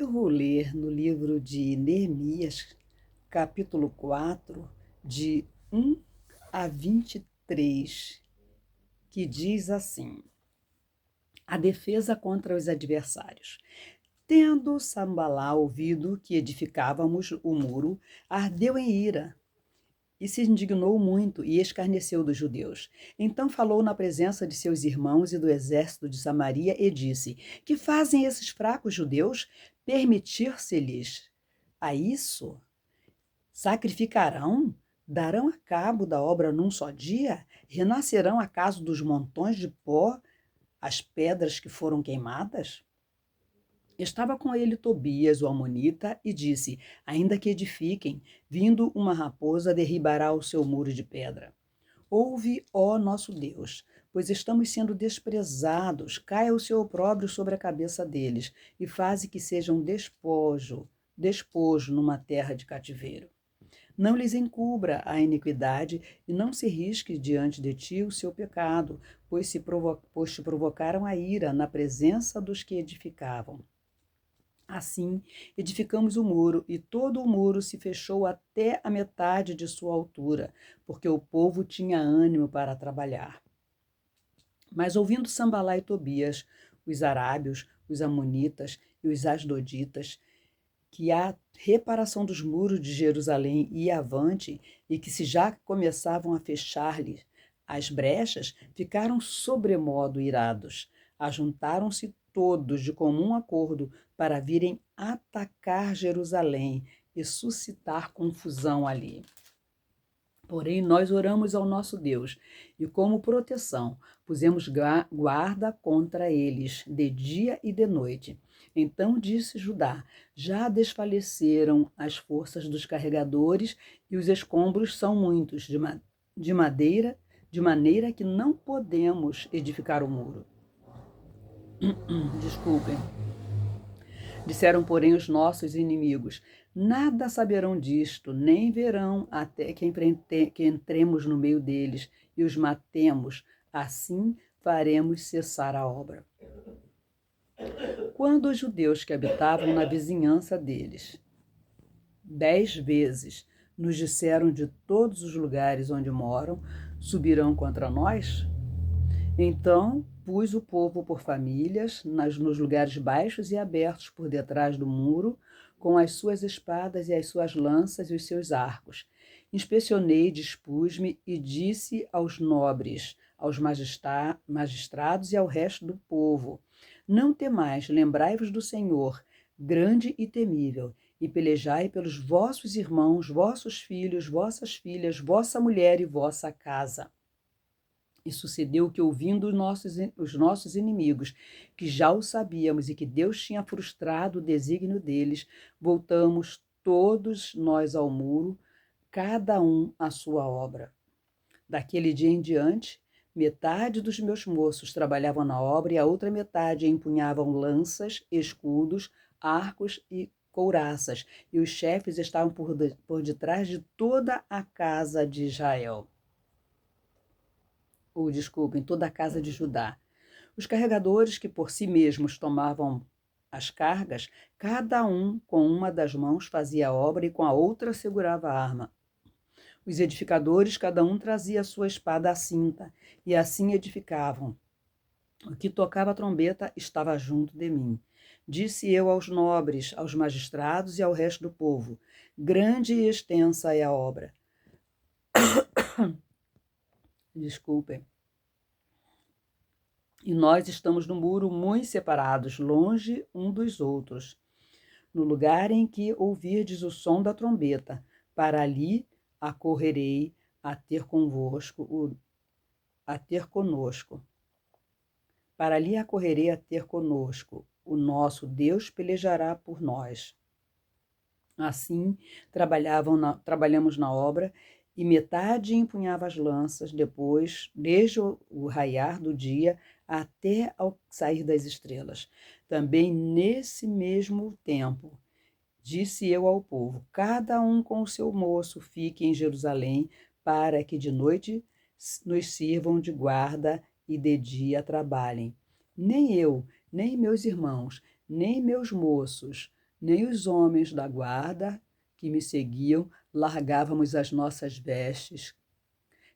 Eu vou ler no livro de Neemias, capítulo 4, de 1 a 23, que diz assim: A defesa contra os adversários. Tendo Sambalá ouvido que edificávamos o muro, ardeu em ira e se indignou muito e escarneceu dos judeus. Então falou na presença de seus irmãos e do exército de Samaria e disse: Que fazem esses fracos judeus? Permitir-se-lhes a isso? Sacrificarão? Darão a cabo da obra num só dia? Renascerão acaso dos montões de pó as pedras que foram queimadas? Estava com ele Tobias, o amonita, e disse: Ainda que edifiquem, vindo uma raposa derribará o seu muro de pedra. Ouve, ó nosso Deus, pois estamos sendo desprezados. Caia o seu opróbrio sobre a cabeça deles, e faze que sejam despojo numa terra de cativeiro. Não lhes encubra a iniquidade, e não se risque diante de ti o seu pecado, pois te provocaram a ira na presença dos que edificavam. Assim, edificamos o muro, e todo o muro se fechou até a metade de sua altura, porque o povo tinha ânimo para trabalhar. Mas ouvindo Sambalá e Tobias, os arábios, os amonitas e os asdoditas, que a reparação dos muros de Jerusalém ia avante e que se já começavam a fechar-lhe as brechas, ficaram sobremodo irados. Ajuntaram-se todos de comum acordo para virem atacar Jerusalém e suscitar confusão ali. Porém, nós oramos ao nosso Deus e, como proteção, pusemos guarda contra eles, de dia e de noite. Então disse Judá: Já desfaleceram as forças dos carregadores e os escombros são muitos, de maneira que não podemos edificar o muro. Desculpem. Disseram, porém, os nossos inimigos: Nada saberão disto, nem verão até que entremos no meio deles e os matemos. Assim faremos cessar a obra. Quando os judeus que habitavam na vizinhança deles 10 vezes nos disseram de todos os lugares onde moram, subirão contra nós? Então pus o povo por famílias, nos lugares baixos e abertos por detrás do muro, com as suas espadas e as suas lanças e os seus arcos. Inspecionei, dispus-me e disse aos nobres, aos magistrados e ao resto do povo: Não temais, lembrai-vos do Senhor, grande e temível, e pelejai pelos vossos irmãos, vossos filhos, vossas filhas, vossa mulher e vossa casa. E sucedeu que, ouvindo os nossos inimigos, que já o sabíamos e que Deus tinha frustrado o desígnio deles, voltamos todos nós ao muro, cada um à sua obra. Daquele dia em diante, metade dos meus moços trabalhavam na obra e a outra metade empunhavam lanças, escudos, arcos e couraças, e os chefes estavam por detrás de toda a casa de Israel. Desculpem, toda a casa de Judá. Os carregadores que por si mesmos tomavam as cargas, cada um com uma das mãos fazia a obra e com a outra segurava a arma. Os edificadores, cada um trazia a sua espada à cinta, e assim edificavam. O que tocava a trombeta estava junto de mim. Disse eu aos nobres, aos magistrados e ao resto do povo: Grande e extensa é a obra. Desculpem. E nós estamos no muro muito separados, longe um dos outros, no lugar em que ouvirdes o som da trombeta. Para ali acorrerei a ter conosco. Para ali acorrerei a ter conosco. O nosso Deus pelejará por nós. Assim, trabalhamos na obra, e metade empunhava as lanças, depois, desde o raiar do dia até ao sair das estrelas. Também nesse mesmo tempo, disse eu ao povo: Cada um com o seu moço fique em Jerusalém, para que de noite nos sirvam de guarda e de dia trabalhem. Nem eu, nem meus irmãos, nem meus moços, nem os homens da guarda que me seguiam largávamos as nossas vestes.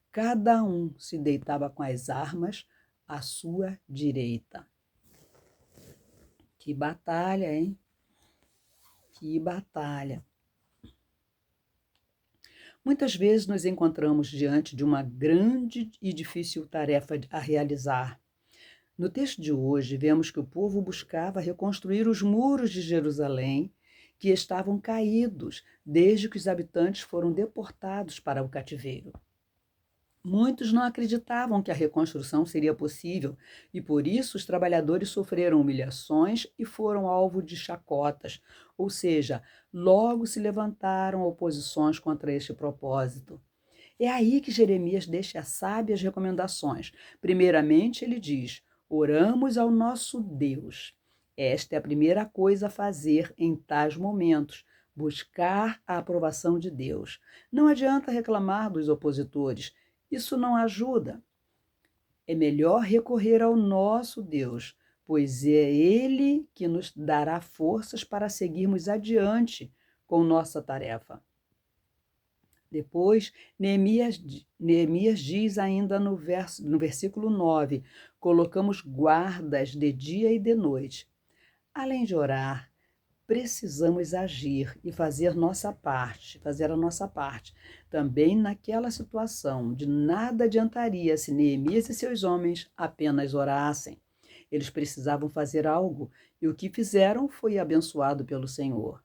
Cada um se deitava com as armas à sua direita. Que batalha, hein? Que batalha. Muitas vezes nos encontramos diante de uma grande e difícil tarefa a realizar. No texto de hoje, vemos que o povo buscava reconstruir os muros de Jerusalém, que estavam caídos desde que os habitantes foram deportados para o cativeiro. Muitos não acreditavam que a reconstrução seria possível e, por isso, os trabalhadores sofreram humilhações e foram alvo de chacotas, ou seja, logo se levantaram oposições contra este propósito. É aí que Jeremias deixa sábias recomendações. Primeiramente, ele diz: oramos ao nosso Deus. Esta é a primeira coisa a fazer em tais momentos, buscar a aprovação de Deus. Não adianta reclamar dos opositores, isso não ajuda. É melhor recorrer ao nosso Deus, pois é Ele que nos dará forças para seguirmos adiante com nossa tarefa. Depois, Neemias diz ainda no versículo 9: colocamos guardas de dia e de noite. Além de orar, precisamos agir e fazer a nossa parte. Também naquela situação, de nada adiantaria se Neemias e seus homens apenas orassem. Eles precisavam fazer algo, e o que fizeram foi abençoado pelo Senhor.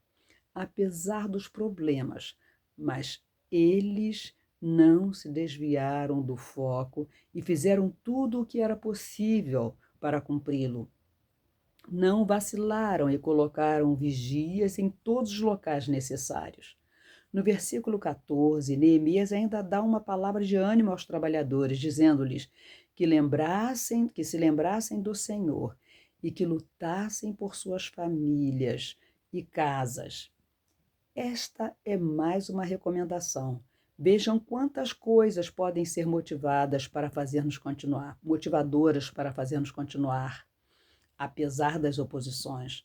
Apesar dos problemas, mas eles não se desviaram do foco e fizeram tudo o que era possível para cumpri-lo. Não vacilaram e colocaram vigias em todos os locais necessários. No versículo 14, Neemias ainda dá uma palavra de ânimo aos trabalhadores, dizendo-lhes que se lembrassem do Senhor e que lutassem por suas famílias e casas. Esta é mais uma recomendação. Vejam quantas coisas podem ser motivadoras para fazermos continuar, apesar das oposições.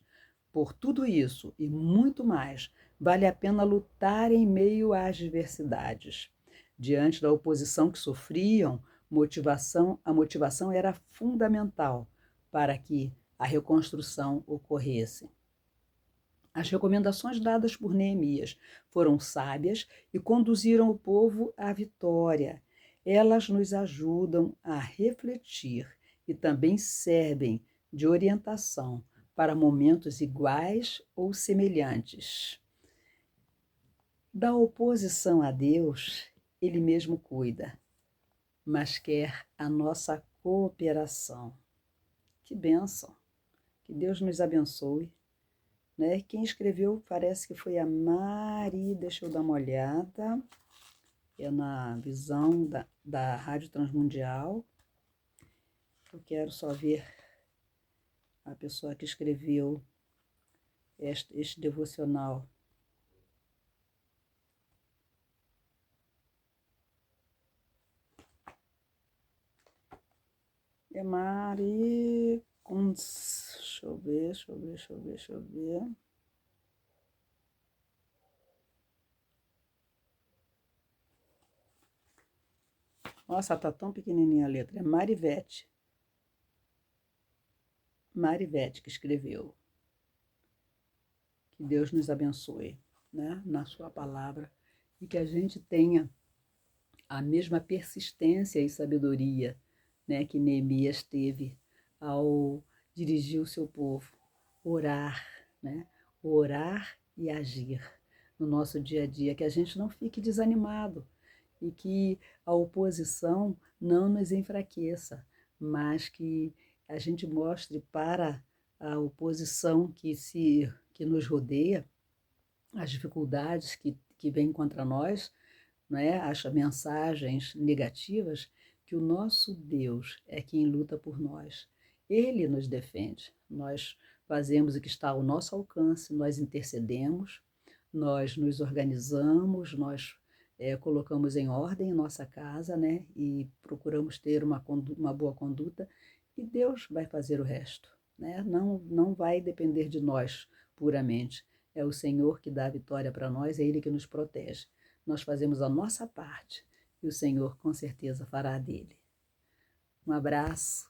Por tudo isso e muito mais, vale a pena lutar em meio às adversidades. Diante da oposição que sofriam, a motivação era fundamental para que a reconstrução ocorresse. As recomendações dadas por Neemias foram sábias e conduziram o povo à vitória. Elas nos ajudam a refletir e também servem de orientação para momentos iguais ou semelhantes. Da oposição a Deus, Ele mesmo cuida, mas quer a nossa cooperação. Que bênção! Que Deus nos abençoe. Né? Quem escreveu parece que foi a Mari, deixa eu dar uma olhada, é na visão da Rádio Transmundial. Eu quero só ver a pessoa que escreveu este devocional. É Mari Kunz. Deixa eu ver. Nossa, tá tão pequenininha a letra. É Marivete. Marivete que escreveu. Que Deus nos abençoe, né, na sua palavra e que a gente tenha a mesma persistência e sabedoria, né, que Neemias teve ao dirigir o seu povo, orar, né, orar e agir no nosso dia a dia, que a gente não fique desanimado e que a oposição não nos enfraqueça, mas que a gente mostre para a oposição que nos rodeia, as dificuldades que vêm contra nós, né, as mensagens negativas, que o nosso Deus é quem luta por nós. Ele nos defende. Nós fazemos o que está ao nosso alcance, nós intercedemos, nós nos organizamos, nós colocamos em ordem nossa casa, né, e procuramos ter uma boa conduta, e Deus vai fazer o resto. Né? Não vai depender de nós puramente. É o Senhor que dá a vitória para nós, é Ele que nos protege. Nós fazemos a nossa parte e o Senhor com certeza fará a dele. Um abraço.